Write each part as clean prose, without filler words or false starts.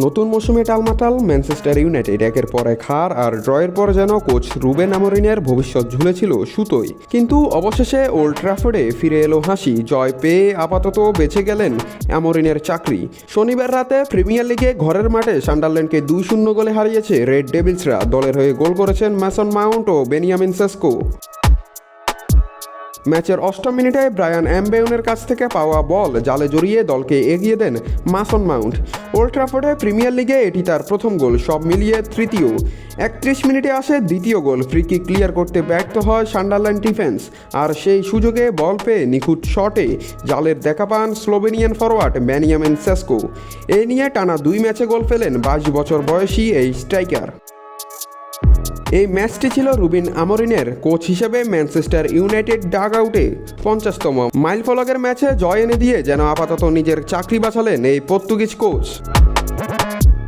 নতুন মৌসুমে টালমাটাল Manchester United একের পর এক হার আর ড্রয়ের পর যেন কোচ রুবেন আমোরিমের ভবিষ্যৎ ঝুলেছিল সুতোয়। কিন্তু অবশেষে ওল্ড ট্র্যাফোর্ডে ফিরে এলো হাসি, জয় পেয়ে আপাতত বেঁচে গেলেন আমোরিমের চাকরি। শনিবার রাতে প্রিমিয়ার লিগে ঘরের মাঠে সান্ডারল্যান্ডকে 2-0 গোলে হারিয়েছে রেড ডেভিলসরা। দলের হয়ে গোল করেছেন ম্যাসন মাউন্ট ও বেনিয়ামিন সেস্কো। ম্যাচের 8ম মিনিটে ব্রায়ান এমবেউনের কাছ থেকে পাওয়া বল জালে জড়িয়ে দলকে এগিয়ে দেন মাসন মাউন্ট। ওল্ড ট্র্যাফোর্ডে প্রিমিয়ার লিগে এটি তার প্রথম গোল, সব মিলিয়ে তৃতীয়। 31 মিনিটে আসে দ্বিতীয় গোল। ফ্রি কিক ক্লিয়ার করতে ব্যর্থ হয় সান্ডারল্যান্ড ডিফেন্স, আর সেই সুযোগে বল পেয়ে নিখুঁত শটে জালের দেখা পান স্লোভেনিয়ান ফরোয়ার্ড বেনিয়ামিন সেস্কো। এ নিয়ে টানা 2 ম্যাচে গোল ফেলেন 22 বছর বয়সী এই স্ট্রাইকার। এই ম্যাচটি ছিল রুবেন আমোরিমের কোচ হিসেবে ম্যানচেস্টার ইউনাইটেড ডাগ আউটে 50তম মাইলফলকের ম্যাচে জয় এনে দিয়ে যেন আপাতত নিজের চাকরি বাঁচালেন এই পর্তুগিজ কোচ।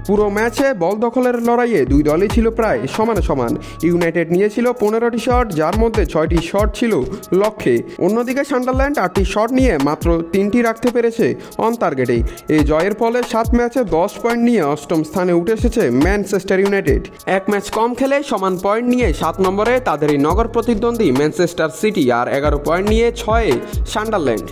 পুরো ম্যাচে বল দখলের লড়াইয়ে দুই দলই ছিল প্রায় সমান সমান। ইউনাইটেড নিয়েছিল 15টি শট, যার মধ্যে 6টি শট ছিল লক্ষ্যে। অন্যদিকে সান্ডারল্যান্ড 8টি শট নিয়ে মাত্র 3টি রাখতে পেরেছে অন টার্গেটেই। এই জয়ের ফলে 7 ম্যাচে 10 পয়েন্ট নিয়ে 8ম স্থানে উঠে এসেছে ম্যানচেস্টার ইউনাইটেড। এক ম্যাচ কম খেলে সমান পয়েন্ট নিয়ে 7 নম্বরে তাদেরই নগর প্রতিদ্বন্দ্বী ম্যানচেস্টার সিটি, আর 11 পয়েন্ট নিয়ে 6-এ সান্ডারল্যান্ড।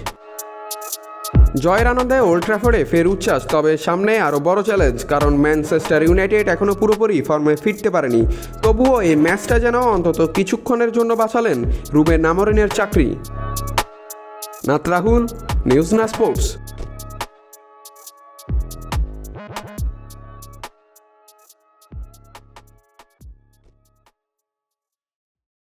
জয়ের আনন্দে ওল্ড ট্র্যাফোর্ডে ফের উচ্ছ্বাস, তবে সামনে আরও বড় চ্যালেঞ্জ, কারণ ম্যানচেস্টার ইউনাইটেড এখনও পুরোপুরি ফর্মে ফিরতে পারেনি। তবুও এই ম্যাচটা যেন অন্তত কিছুক্ষণের জন্য বাঁচালেন রুবেন আমোরিমের চাকরি। নাত রাহুল, নিউজ না স্পোর্টস।